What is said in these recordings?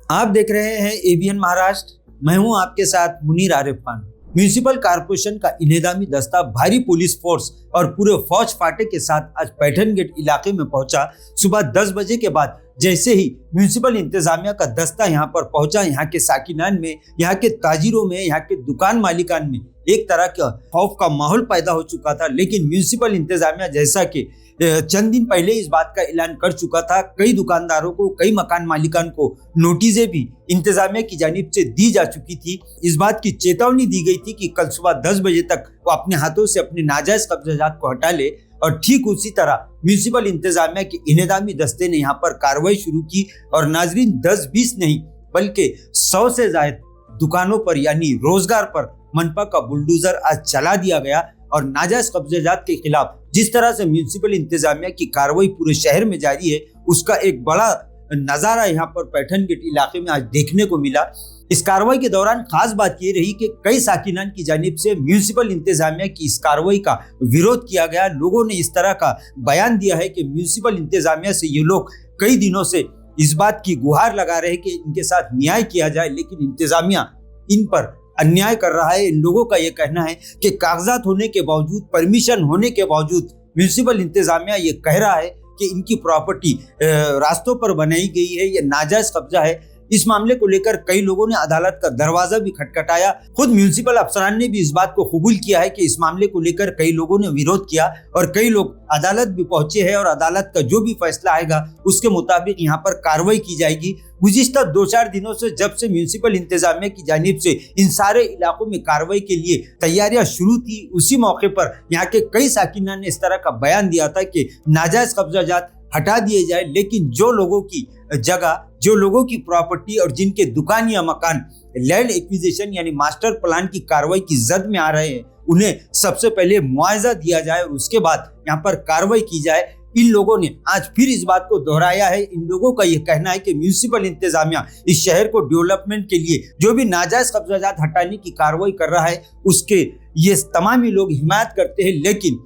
आप देख रहे हैं एबीएन महाराष्ट्र। मैं हूं आपके साथ मुनीर आरिफ खान। म्यूनिसिपल कारपोरेशन का इनेदामी दस्ता भारी पुलिस फोर्स और पूरे फौज फाटे के साथ आज पैठन गेट इलाके में पहुंचा। सुबह 10 बजे के बाद जैसे ही म्यूनिसिपल इंतजामिया का दस्ता यहां पर पहुंचा, यहां के साकिनान में, यहां के ताजिरों में, यहां के दुकान मालिकान में एक तरह का खौफ का माहौल पैदा हो चुका था। लेकिन म्यूनिसिपल इंतजामिया जैसा कि चंद दिन पहले इस बात का ऐलान कर चुका था, कई दुकानदारों को, कई मकान मालिकान को नोटिसें भी इंतजामिया की जानिब से दी जा चुकी थी। इस बात की चेतावनी दी गई थी कि कल सुबह 10 बजे तक वो अपने हाथों से अपने नाजायज कब्जात को हटा ले। और ठीक उसी तरह म्यूनिसिपल इंतजामिया के इनेदामी दस्ते ने यहाँ पर कार्रवाई शुरू की और नाजरीन 10-20 नहीं बल्कि 100 से ज्यादा दुकानों पर यानी रोजगार पर मनपा का बुलडोजर आज चला दिया गया। और नाजायज कब्जात के खिलाफ जिस तरह से म्यूनिसिपल इंतजामिया की कार्रवाई पूरे शहर में जारी है, उसका एक बड़ा नजारा यहाँ पर पैठन गेट इलाके में आज देखने को मिला। इस कार्रवाई के दौरान खास बात ये रही कि कई साकिनान की जानिब से म्यूनिसिपल इंतजामिया की इस कार्रवाई का विरोध किया गया। लोगों ने इस तरह का बयान दिया है कि म्यूनिसिपल इंतजामिया से ये लोग कई दिनों से इस बात की गुहार लगा रहे हैं कि इनके साथ न्याय किया जाए, लेकिन इंतजामिया इन पर अन्याय कर रहा है। इन लोगों का ये कहना है कि कागजात होने के बावजूद, परमिशन होने के बावजूद म्यूनिसिपल इंतजामिया ये कह रहा है कि इनकी प्रॉपर्टी रास्तों पर बनाई गई है, ये नाजायज कब्जा है। इस मामले को लेकर कई लोगों ने अदालत का दरवाजा भी खटखटाया। खुद म्यूनिसिपल अफसरान ने भी इस बात को कबूल किया है कि इस मामले को लेकर कई लोगों ने विरोध किया और कई लोग अदालत भी पहुंचे हैं और अदालत का जो भी फैसला आएगा उसके मुताबिक यहाँ पर कार्रवाई की जाएगी। गुज़िश्ता 2-4 दिनों से जब से म्यूनिसिपल इंतजामिया की जानिब से इन सारे इलाकों में कार्रवाई के लिए तैयारियां शुरू थी, उसी मौके पर यहाँ के कई साकिना ने इस तरह का बयान दिया था कि नाजायज कब्जात हटा दिए जाए। लेकिन जो लोगों की जगह, जो लोगों की प्रॉपर्टी और जिनके दुकान या मकान लैंड एक्विजिशन यानी मास्टर प्लान की कार्रवाई की जद में आ रहे हैं, उन्हें सबसे पहले मुआवजा दिया जाए और उसके बाद यहाँ पर कार्रवाई की जाए। इन लोगों ने आज फिर इस बात को दोहराया है। इन लोगों का यह कहना है कि म्यूनिसिपल इंतजामिया इस शहर को डेवलपमेंट के लिए जो भी नाजायज कब्जात हटाने की कार्रवाई कर रहा है उसके ये तमाम ही लोग हिमायत करते हैं। लेकिन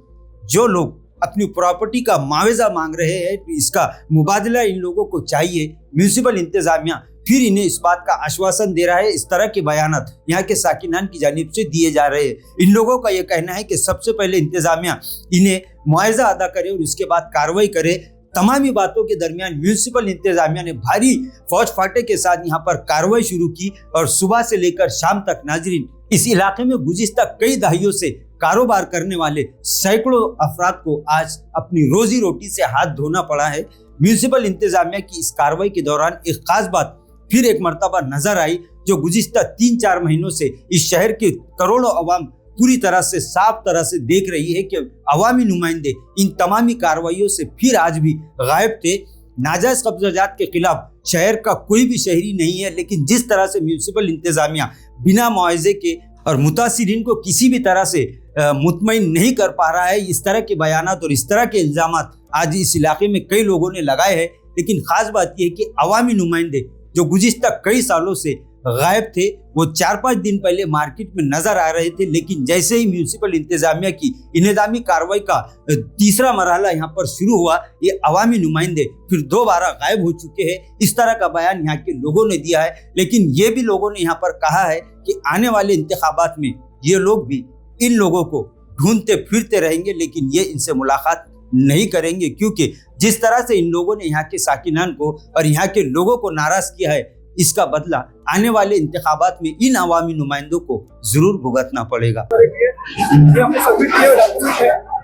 जो लोग अपनी प्रॉपर्टी का मुआवजा मांग रहे हैं, इसका मुबादला इन लोगों को चाहिए। म्यूनिसिपल इंतजामिया फिर इन्हें इस बात का आश्वासन दे रहा है। इस तरह के बयानात यहाँ के साकिनान की जानिब से दिए जा रहे हैं। इन लोगों का यह कहना है कि सबसे पहले इंतजामिया इन्हें मुआवजा अदा करे और उसके बाद कार्रवाई करे। तमाम ही बातों के दरमियान म्यूनिसिपल इंतजामिया ने भारी फौज फाटे के साथ यहाँ पर कार्रवाई शुरू की और सुबह से लेकर शाम तक नाजरीन इस इलाके में गुज़िश्ता कई दहाइयों से कारोबार करने वाले सैकड़ों अफराद को आज अपनी रोजी रोटी से हाथ धोना पड़ा है। म्यूनिसिपल इंतजामिया की इस कार्रवाई के दौरान एक खास बात फिर एक मर्तबा नजर आई, जो गुज़िश्ता 3-4 महीनों से इस शहर के करोड़ों अवाम पूरी तरह से साफ तरह से देख रही है कि अवामी नुमाइंदे इन तमामी कार्रवाइयों से फिर आज भी गायब थे। नाजायज कब्जात के खिलाफ शहर का कोई भी शहरी नहीं है, लेकिन जिस तरह से म्यूनिसिपल इंतजामिया बिना मुआवजे के और मुतासिरीन को किसी भी तरह से मुतमईन नहीं कर पा रहा है, इस तरह के बयानात और इस तरह के इल्जामात आज इस इलाके में कई लोगों ने लगाए हैं। लेकिन खास बात यह है कि अवामी नुमाइंदे जो गुज़िश्ता कई सालों से गायब थे, वो 4-5 दिन पहले मार्केट में नजर आ रहे थे। लेकिन जैसे ही म्यूनिसिपल इंतजामिया की इनेदामी कार्रवाई का तीसरा मरहला यहाँ पर शुरू हुआ, ये अवामी नुमाइंदे फिर दोबारा गायब हो चुके हैं। इस तरह का बयान यहाँ के लोगों ने दिया है। लेकिन ये भी लोगों ने यहाँ पर कहा है कि आने वाले इंतखाबात में ये लोग भी इन लोगों को ढूंढते फिरते रहेंगे, लेकिन ये इनसे मुलाकात नहीं करेंगे, क्योंकि जिस तरह से इन लोगों ने यहाँ के साकिनान को और यहाँ के लोगों को नाराज किया है, इसका बदला आने वाले इंतखाबात में इन अवामी नुमाइंदों को जरूर भुगतना पड़ेगा।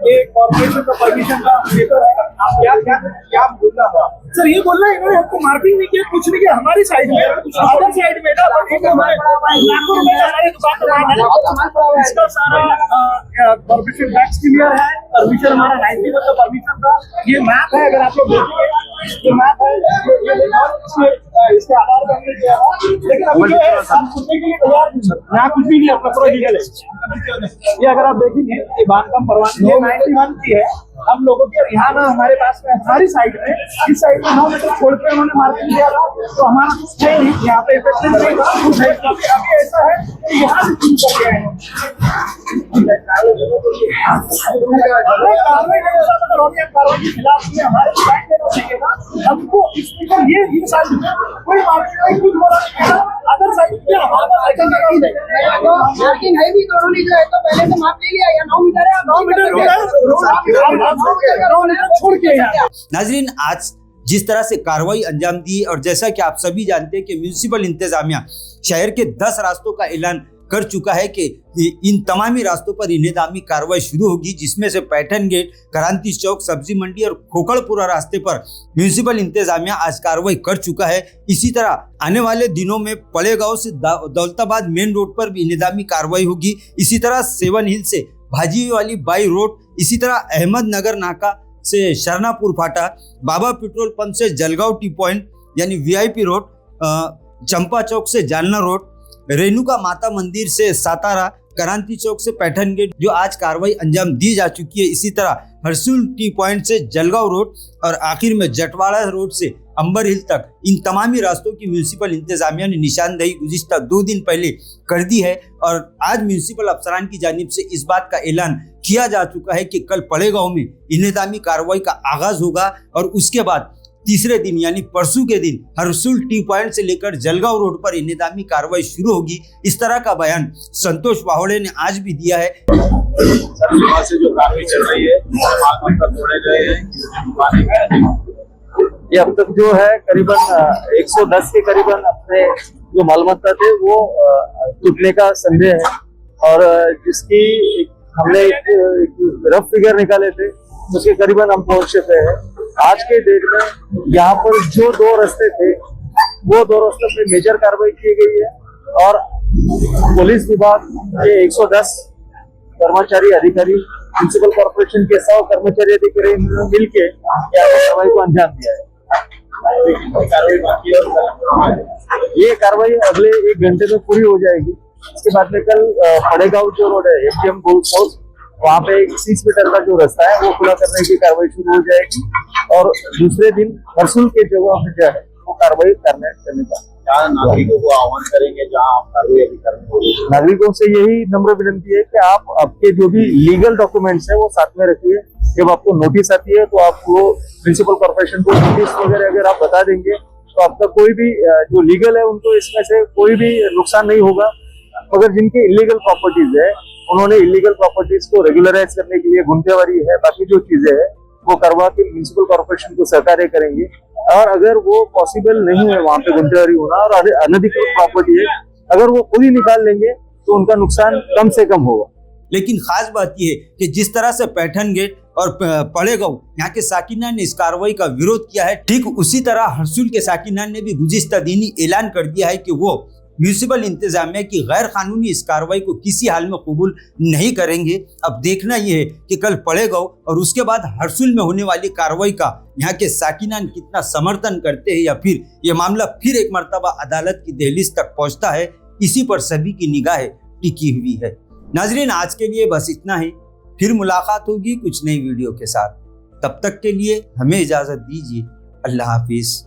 ये कॉर्पोरेशन का परमिशन का पेपर है, क्या बोलना था सर? ये बोलना है इन्होंने हमको मार्किंग नहीं किया, कुछ नहीं किया। हमारी साइड में, अदर साइड में लाखों रुपए हमारे दुकान पर इसका सारा कॉर्पोरेशन टैक्स क्लियर है। परमिशन हमारा 90 का परमिशन था। ये मैप है, अगर आप लोग देखेंगे ये मैप है, इसके आधार पर हमने किया है। लेकिन अभी जो है आप सुनने के लिए तैयार नहीं सर, यहाँ कुछ भी नहीं, अपना पूरा लीगल है। ये अगर आप देखेंगे ये बांधकाम परवानगी 91 की है, हम लोगों के यहाँ ना हमारे पास में हमारी साइड में इस साइड में 9 मीटर छोड़ के उन्होंने मार्किंग किया था, तो हमारा कुछ है नहीं यहाँ पे इफेक्टिव नहीं था। कुछ है अभी ऐसा है कि यहाँ से चूज करके आए हैं। कार्रवाई के खिलाफ में हमारे साइड देना चाहिए था हमको। इसमें ये साइड में कोई मार्किंग नहीं, कुछ बोला नहीं था। अदर साइड में हमारा मार्किंग है भी तो उन्होंने जो है तो पहले से माप ले लिया या 9 मीटर है, 9 मीटर छोड़ के यहाँ। नाजरीन, आज जिस तरह से कार्रवाई अंजाम दी और जैसा कि आप सभी जानते हैं कि म्यूनिसिपल इंतजामिया शहर के 10 रास्तों का ऐलान कर चुका है कि इन तमामी रास्तों पर इंतजामी कार्रवाई शुरू होगी, जिसमें से पैठन गेट, क्रांति चौक, सब्जी मंडी और खोखड़पुरा रास्ते पर म्यूनिसिपल इंतजामिया आज कार्रवाई कर चुका है। इसी तरह आने वाले दिनों में पड़ेगांव से दौलताबाद मेन रोड पर भी इंतजामी कार्रवाई होगी। इसी तरह 7 हिल से भाजी वाली बाई रोड, इसी तरह अहमदनगर नाका से शरणापुर फाटा, बाबा पेट्रोल पंप से जलगांव टी पॉइंट यानी VIP रोड, चंपा चौक से जालना रोड, रेणुका माता मंदिर से सातारा, क्रांति चौक से पैठन गेट जो आज कार्रवाई अंजाम दी जा चुकी है। इसी तरह हरसुल टी पॉइंट से जलगांव रोड और आखिर में जटवाड़ा रोड से अंबर हिल तक इन तमामी रास्तों की म्यूनिसिपल इंतजामिया ने निशानदेही गुज़िश्ता 2 दिन पहले कर दी है और आज म्यूनिसिपल अफसरान की जानिब से इस बात का ऐलान किया जा चुका है कि कल पड़ेगांव में इंतजामी कार्रवाई का आगाज होगा और उसके बाद तीसरे दिन यानी परसों के दिन हरसुल टी पॉइंट से लेकर जलगांव रोड पर इंतजामी कार्रवाई शुरू होगी। इस तरह का बयान संतोष वाहोड़े ने आज भी दिया है। सर, सुबह से जो कार्रवाई चल रही है, तोड़े गए हैं, ये अब तक जो है करीबन 110 के करीबन अपने जो मालमत्ता थे वो टूटने का संदेह है और जिसकी हमने एक रफ फिगर निकाले थे उसके करीबन हम पहुंच चुके हैं। आज के डेट में यहाँ पर जो 2 रास्ते थे वो 2 रास्तों पे मेजर कार्रवाई की गई है और पुलिस विभाग के 110 कर्मचारी अधिकारी, म्युनिसिपल कॉर्पोरेशन के 100 कर्मचारी अधिकारी मिलके कार्रवाई को अंजाम दिया है। ये कार्रवाई अगले 1 घंटे में पूरी हो जाएगी। इसके बाद में कल पड़ेगांव जो रोड है ATM गोल्ड हाउस, वहाँ पे 6 मीटर का जो रास्ता है वो पूरा करने की कार्रवाई शुरू हो जाएगी और दूसरे दिन हरसुल के जगह पे जो है वो कार्रवाई करने का नागरिकों को आह्वान करेंगे जहाँ आप कार्रवाई करने। नागरिकों से यही नम्र विनती है कि आप आपके जो भी लीगल डॉक्यूमेंट्स है वो साथ में रखिए। जब आपको नोटिस आती है तो आप वो म्युनिसिपल कॉर्पोरेशन को नोटिस वगैरह अगर आप बता देंगे तो आपका कोई भी जो लीगल है उनको इसमें से कोई भी नुकसान नहीं होगा। मगर जिनकी इलीगल प्रॉपर्टीज है उन्होंने इलीगल प्रॉपर्टीज को रेगुलराइज करने के लिए गुंठेवारी है, बाकी जो चीजें है वो करवा के म्युनिसिपल कॉर्पोरेशन को सहकार्य करेंगे और अगर वो पॉसिबल नहीं है वहाँ पे गुंठेवारी होना और अनधिकृत प्रॉपर्टी है अगर वो खुद ही निकाल लेंगे तो उनका नुकसान कम से कम होगा। लेकिन खास बात यह है कि जिस तरह से पैठन गेट और पड़ेगांव यहाँ के साकिना ने इस कार्रवाई का विरोध किया है, ठीक उसी तरह हरसुल के साकिना ने भी गुज़िश्ता दिन ही ऐलान कर दिया है कि वो म्यूनिसिपल इंतजामिया की गैर कानूनी इस कार्रवाई को किसी हाल में कबूल नहीं करेंगे। अब देखना यह है कि कल पड़ेगांव और उसके बाद हरसुल में होने वाली कार्रवाई का यहाँ के साकिनान कितना समर्थन करते हैं या फिर ये मामला फिर एक मर्तबा अदालत की दहलीज तक पहुँचता है। इसी पर सभी की निगाहें टिकी हुई है। नाजरीन, आज के लिए बस इतना ही, फिर मुलाकात होगी कुछ नई वीडियो के साथ। तब तक के लिए हमें इजाजत दीजिए। अल्लाह हाफिज।